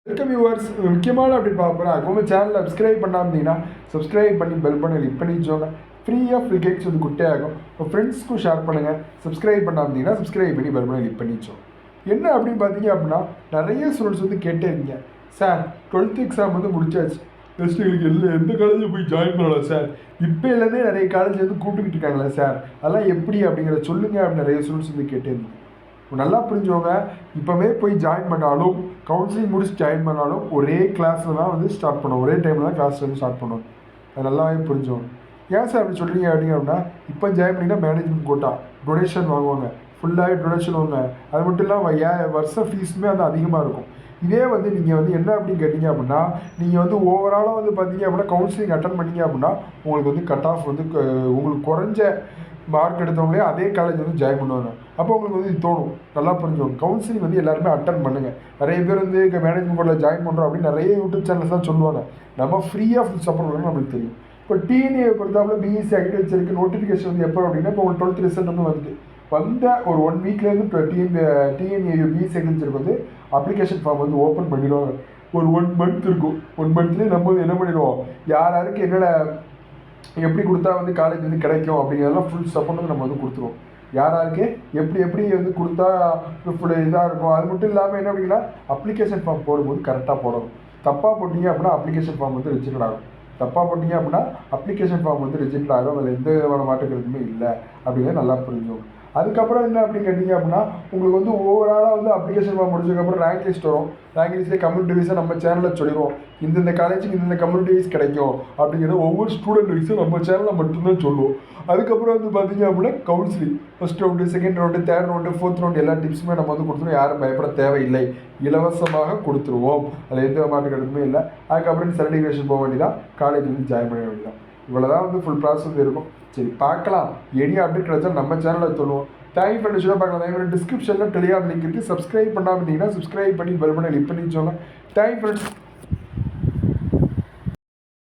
Welcome viewers. முக்கியமான அப்படி பார்க்குறேன் உங்கள் சேனலில் சப்ஸ்கிரைப் பண்ணாமீங்கன்னா சப்ஸ்கிரைப் பண்ணி பெல் பண்ணி கிளிக் பண்ணி வச்சோங்க. ஃப்ரீயாக ஃப்ரீ கேக்ஸ் வந்து குட்டையாகும். உங்கள் ஃப்ரெண்ட்ஸ்க்கும் ஷேர் பண்ணுங்கள். சப்ஸ்கிரைப் பண்ணாமீங்கன்னா சப்ஸ்கிரைப் பண்ணி பெல் பண்ணி கிளிக் பண்ணி வச்சோம். என்ன அப்படின்னு பார்த்தீங்க அப்படின்னா நிறைய ஸ்டூடெண்ட்ஸ் வந்து கேட்டே இருக்கீங்க, சார் 12th எக்ஸாம் வந்து முடிச்சாச்சு, நெக்ஸ்ட் எங்களுக்கு எந்த காலேஜில் போய் ஜாயின் பண்ணலாம் சார், இப்போலேருந்தே நிறைய காலேஜ் வந்து கூப்பிட்டுக்கிட்டு இருக்காங்களே சார், அதெல்லாம் எப்படி அப்படிங்கிறத சொல்லுங்கள் அப்படின்னு நிறைய ஸ்டூடெண்ட்ஸ் வந்து கேட்டே இருந்தீங்க. நல்லா புரிஞ்சவங்க இப்போவே போய் ஜாயின் பண்ணாலும் கவுன்சிலிங் முடிச்சு ஜாயின் பண்ணாலும் ஒரே கிளாஸில் தான் வந்து ஸ்டார்ட் பண்ணுவோம், ஒரே டைமில் தான் கிளாஸ் வந்து ஸ்டார்ட் பண்ணுவோம். அது நல்லாவே புரிஞ்சவங்க. ஏன் சார் அப்படி சொல்கிறீங்க அப்படிங்க அப்படின்னா, இப்போ ஜாயின் பண்ணிங்கன்னா மேனேஜ்மெண்ட் கோட்டா டொனேஷன் வாங்குவாங்க, ஃபுல்லாகவே டொனேஷன் வாங்குவாங்க. அது மட்டும் இல்லாமல் வருஷம் ஃபீஸுமே வந்து அதிகமாக இருக்கும். இதே வந்து நீங்கள் வந்து என்ன அப்படின்னு கேட்டிங்க அப்படின்னா, நீங்கள் வந்து ஓவராலாக வந்து பார்த்தீங்க அப்படின்னா கவுன்சிலிங் அட்டன் பண்ணிங்க அப்படின்னா உங்களுக்கு வந்து கட் ஆஃப் வந்து உங்களுக்கு குறைஞ்ச மார்க் எடுத்தவங்களே அதே காலேஜ் வந்து ஜாயின் பண்ணுவாங்க. அப்போ உங்களுக்கு வந்து இது தோணும். நல்லா புரிஞ்சுக்கோங்க, கவுன்சிலிங் வந்து எல்லாருமே அட்டன் பண்ணுங்கள். நிறைய பேர் வந்து இங்கே மேனேஜ்மெண்ட் போர்டில் ஜாயின் பண்ணுறோம் அப்படின்னு நிறைய யூடியூப் சேனல்ஸ் தான் சொல்லுவாங்க. நம்ம ஃப்ரீயாக ஃபுல் சப்போர்ட் பண்ணணும், நம்மளுக்கு தெரியும். இப்போ டிஎன்ஏ பொறுத்தாப்புல பிஎஸ்சி அக்ரிகல்ச்சருக்கு நோட்டிஃபிகேஷன் வந்து எப்போ அப்படின்னா, இப்போ உங்களுக்கு 12th ரிசல்ட் வந்து வந்துட்டு வந்த ஒரு 1 வீக்லேருந்து டிஎன்ஏ பிஎஸ்சி அக்ரிகல்ச்சருக்கு வந்து அப்ளிகேஷன் ஃபார்ம் வந்து ஓப்பன் பண்ணிடுவாங்க. ஒரு 1 மந்த் இருக்கும். 1 மந்த்லேயே நம்ம வந்து என்ன பண்ணிடுவோம், யார் யாருக்கு என்னென்ன எப்படி கொடுத்தா வந்து காலேஜ் வந்து கிடைக்கும் அப்படிங்கிறதெல்லாம் ஃபுல் சப்போர்ட் வந்து நம்ம வந்து கொடுத்துருவோம். யார் யாருக்கு எப்படி வந்து கொடுத்தா ஃபுல் இதாக இருக்கும். அது மட்டும் இல்லாமல் என்ன அப்படின்னா, அப்ளிகேஷன் ஃபார்ம் போடும்போது கரெக்டாக போடணும். தப்பாக போட்டிங்க அப்படின்னா அப்ளிகேஷன் ஃபார்ம் வந்து ரிஜெக்ட் ஆகும். தப்பாக போட்டிங்க அப்படின்னா அப்ளிகேஷன் ஃபார்ம் வந்து ரிஜெக்ட் ஆகும். அதில் எந்த விதமான மாற்றுக்கிறதுமே இல்லை அப்படிங்கிறது நல்லா புரிஞ்சுக்கணும். அதுக்கப்புறம் என்ன அப்படின்னு கேட்டிங்க அப்படின்னா, உங்களுக்கு வந்து ஓவராலாக வந்து அப்ளிகேஷன் ஃபார்ம் முடிச்சதுக்கப்புறம் ரேங்க் லிஸ்ட் வரும். ரேங்க் லிஸ்ட்லேயே கம்யூனிட்டி வைஸாக நம்ம சேனலில் சொல்லிடுவோம், இந்தந்த காலேஜுக்கு இந்தந்த கம்யூனிட்டி வைஸ் கிடைக்கும் அப்படிங்கிறத ஒவ்வொரு ஸ்டூடெண்ட் வைஸும் நம்ம சேனலில் மட்டும்தான் சொல்லுவோம். அதுக்கப்புறம் வந்து பார்த்தீங்க அப்படின்னா counselling first round, second round, third round, fourth round எல்லா டிப்ஸுமே நம்ம வந்து கொடுத்துருவோம். யாரும் பயப்பட தேவையில்லை, இலவசமாக கொடுத்துருவோம். அதில் எந்த மாற்று கருத்துமே இல்லை. அதுக்கப்புறம் சர்டிஃபிகேஷன் போக வேண்டியதான், காலேஜ் வந்து ஜாயின் பண்ண வேண்டியதான். இவ்வளோ தான் வந்து ஃபுல் ப்ராசஸ் வந்து இருக்கும். சரி பார்க்கலாம், எனி அப்டேட் கிடைச்சா நம்ம சேனலில் சொல்லுவோம். Thank you friends. பார்க்கலாம், அதே மாதிரி டிஸ்கிரிப்ஷனில் டெலிகிராம் லிங்க் இருக்குது. சப்ஸ்கிரைப் பண்ணாமல் இருந்தீங்கன்னா சப்ஸ்கிரைப் பண்ணி பெல் பண்ணி கிளிக் பண்ணி வச்சோங்க. Thank you friends.